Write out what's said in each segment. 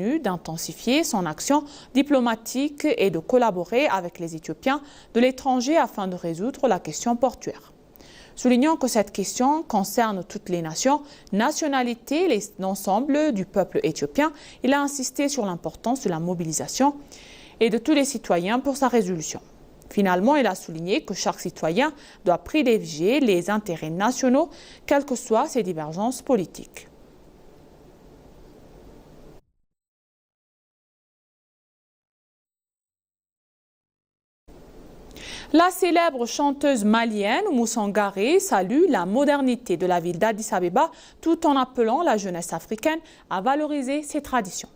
tenu d'intensifier son action diplomatique et de collaborer avec les Éthiopiens de l'étranger afin de résoudre la question portuaire. Soulignant que cette question concerne toutes les nations, nationalités et l'ensemble du peuple éthiopien, il a insisté sur l'importance de la mobilisation et de tous les citoyens pour sa résolution. Finalement, il a souligné que chaque citoyen doit privilégier les intérêts nationaux, quelles que soient ses divergences politiques. La célèbre chanteuse malienne Oumou Sangaré salue la modernité de la ville d'Addis Abeba tout en appelant la jeunesse africaine à valoriser ses traditions.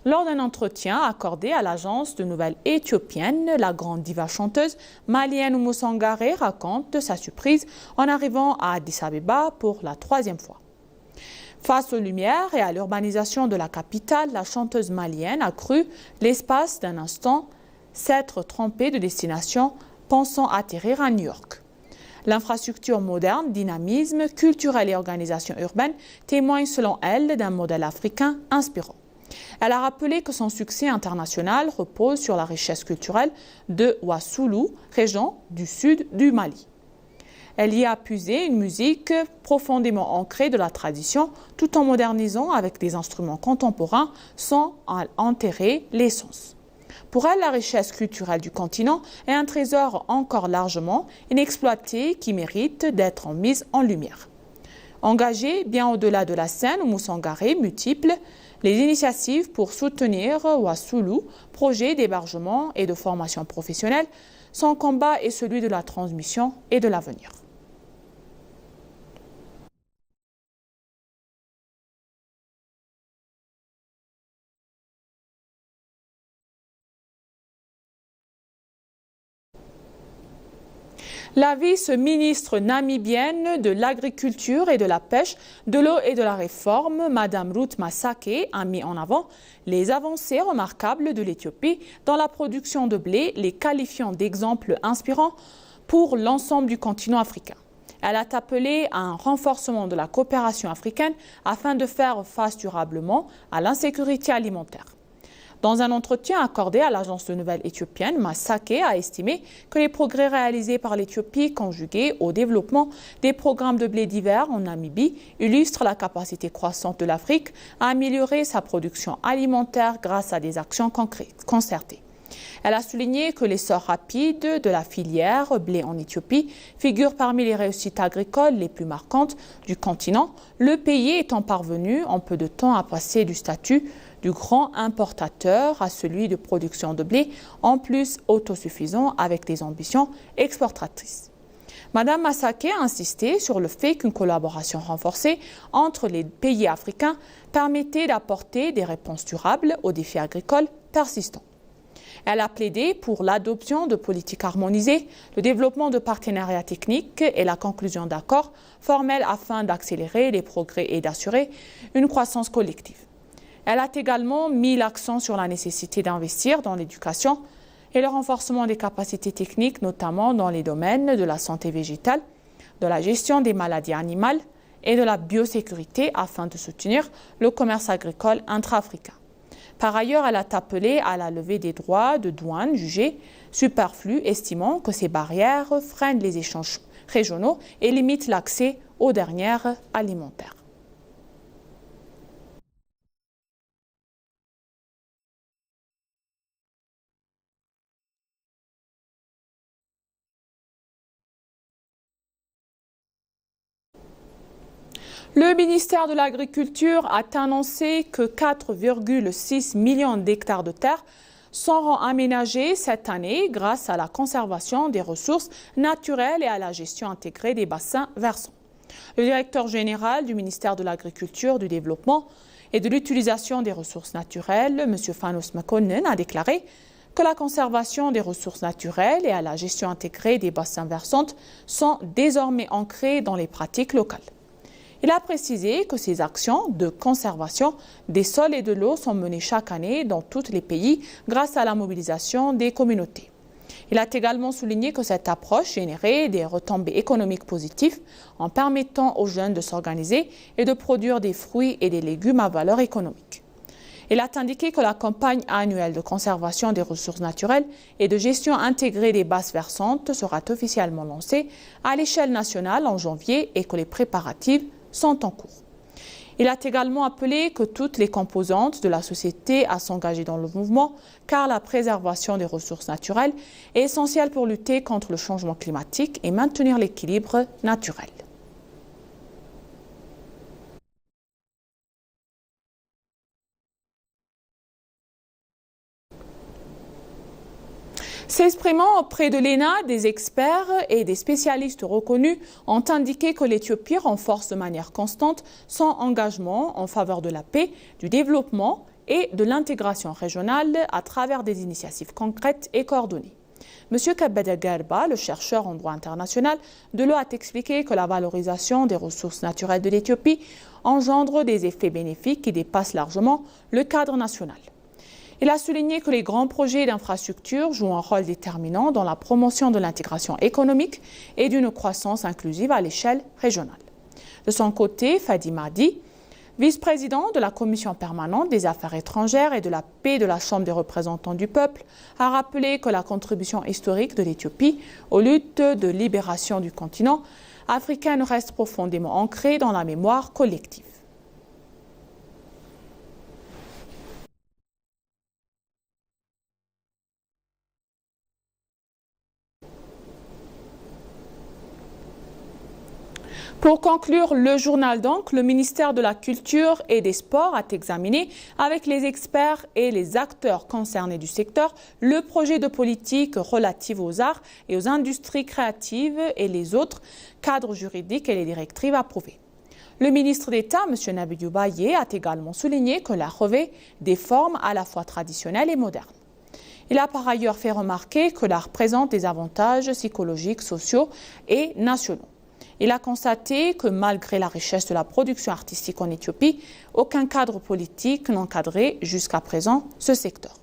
Lors d'un entretien accordé à l'agence de nouvelles éthiopienne, la grande diva chanteuse malienne Oumou Sangaré raconte de sa surprise en arrivant à Addis Abeba pour la 3e fois. Face aux lumières et à l'urbanisation de la capitale, la chanteuse malienne a cru, l'espace d'un instant, s'être trompée de destination, pensant atterrir à New York. L'infrastructure moderne, dynamisme culturel et organisation urbaine témoignent selon elle d'un modèle africain inspirant. Elle a rappelé que son succès international repose sur la richesse culturelle de Ouassoulou, région du sud du Mali. Elle y a puisé une musique profondément ancrée de la tradition tout en modernisant avec des instruments contemporains sans en enterrer l'essence. Pour elle, la richesse culturelle du continent est un trésor encore largement inexploité qui mérite d'être mise en lumière. Engagée bien au-delà de la scène, Oumou Sangaré multiple les initiatives pour soutenir Ouassoulou, projet d'hébergement et de formation professionnelle. Son combat est celui de la transmission et de l'avenir. La vice-ministre namibienne de l'Agriculture et de la Pêche, de l'eau et de la Réforme, Mme Ruth Masake, a mis en avant les avancées remarquables de l'Éthiopie dans la production de blé, les qualifiant d'exemples inspirants pour l'ensemble du continent africain. Elle a appelé à un renforcement de la coopération africaine afin de faire face durablement à l'insécurité alimentaire. Dans un entretien accordé à l'agence de nouvelles éthiopienne, Masake a estimé que les progrès réalisés par l'Éthiopie conjugués au développement des programmes de blé d'hiver en Namibie illustrent la capacité croissante de l'Afrique à améliorer sa production alimentaire grâce à des actions concertées. Elle a souligné que l'essor rapide de la filière blé en Éthiopie figure parmi les réussites agricoles les plus marquantes du continent, le pays étant parvenu en peu de temps à passer du statut du grand importateur à celui de production de blé, en plus autosuffisant avec des ambitions exportatrices. Mme Masake a insisté sur le fait qu'une collaboration renforcée entre les pays africains permettait d'apporter des réponses durables aux défis agricoles persistants. Elle a plaidé pour l'adoption de politiques harmonisées, le développement de partenariats techniques et la conclusion d'accords formels afin d'accélérer les progrès et d'assurer une croissance collective. Elle a également mis l'accent sur la nécessité d'investir dans l'éducation et le renforcement des capacités techniques, notamment dans les domaines de la santé végétale, de la gestion des maladies animales et de la biosécurité afin de soutenir le commerce agricole intra-africain. Par ailleurs, elle a appelé à la levée des droits de douane jugés superflus, estimant que ces barrières freinent les échanges régionaux et limitent l'accès aux denrées alimentaires. Le ministère de l'Agriculture a annoncé que 4,6 millions d'hectares de terre seront aménagés cette année grâce à la conservation des ressources naturelles et à la gestion intégrée des bassins versants. Le directeur général du ministère de l'Agriculture, du Développement et de l'Utilisation des ressources naturelles, M. Fanos Makonnen, a déclaré que la conservation des ressources naturelles et à la gestion intégrée des bassins versants sont désormais ancrées dans les pratiques locales. Il a précisé que ces actions de conservation des sols et de l'eau sont menées chaque année dans tous les pays grâce à la mobilisation des communautés. Il a également souligné que cette approche générait des retombées économiques positives en permettant aux jeunes de s'organiser et de produire des fruits et des légumes à valeur économique. Il a indiqué que la campagne annuelle de conservation des ressources naturelles et de gestion intégrée des basses versantes sera officiellement lancée à l'échelle nationale en janvier et que les préparatifs sont en cours. Il a également appelé que toutes les composantes de la société à s'engager dans le mouvement, car la préservation des ressources naturelles est essentielle pour lutter contre le changement climatique et maintenir l'équilibre naturel. S'exprimant auprès de l'ENA, des experts et des spécialistes reconnus ont indiqué que l'Éthiopie renforce de manière constante son engagement en faveur de la paix, du développement et de l'intégration régionale à travers des initiatives concrètes et coordonnées. M. Kebede Gerba, le chercheur en droit international de l'eau, a expliqué que la valorisation des ressources naturelles de l'Éthiopie engendre des effets bénéfiques qui dépassent largement le cadre national. Il a souligné que les grands projets d'infrastructure jouent un rôle déterminant dans la promotion de l'intégration économique et d'une croissance inclusive à l'échelle régionale. De son côté, Fadi Mahdi, vice-président de la Commission permanente des affaires étrangères et de la paix de la Chambre des représentants du peuple, a rappelé que la contribution historique de l'Éthiopie aux luttes de libération du continent africain reste profondément ancrée dans la mémoire collective. Pour conclure le journal, donc, le ministère de la Culture et des Sports a examiné avec les experts et les acteurs concernés du secteur le projet de politique relative aux arts et aux industries créatives et les autres cadres juridiques et les directives approuvées. Le ministre d'État, M. Nabidou Baye, a également souligné que la revêt des formes à la fois traditionnelles et modernes. Il a par ailleurs fait remarquer que l'art présente des avantages psychologiques, sociaux et nationaux. Il a constaté que malgré la richesse de la production artistique en Éthiopie, aucun cadre politique n'encadrait jusqu'à présent ce secteur.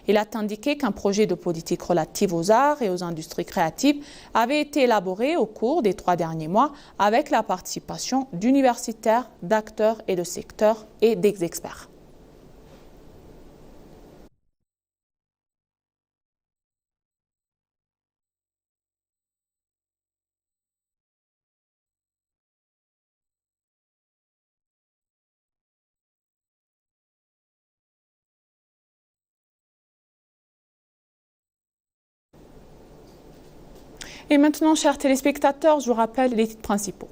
Il a indiqué qu'un projet de politique relative aux arts et aux industries créatives avait été élaboré au cours des 3 derniers mois avec la participation d'universitaires, d'acteurs et de secteurs et d'experts. Et maintenant, chers téléspectateurs, je vous rappelle les titres principaux.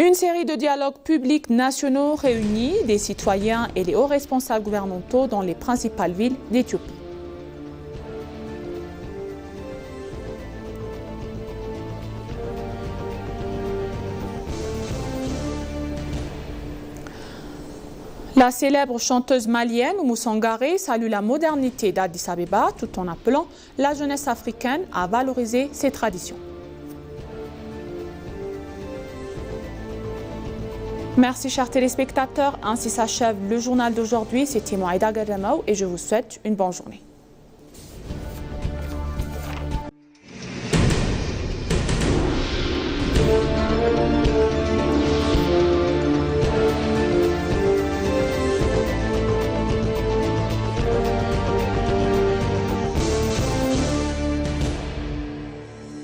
Une série de dialogues publics nationaux réunit des citoyens et les hauts responsables gouvernementaux dans les principales villes d'Éthiopie. La célèbre chanteuse malienne Oumou Sangaré salue la modernité d'Addis Abeba tout en appelant la jeunesse africaine à valoriser ses traditions. Merci chers téléspectateurs, ainsi s'achève le journal d'aujourd'hui. C'était moi Aïda Gadamaou et je vous souhaite une bonne journée.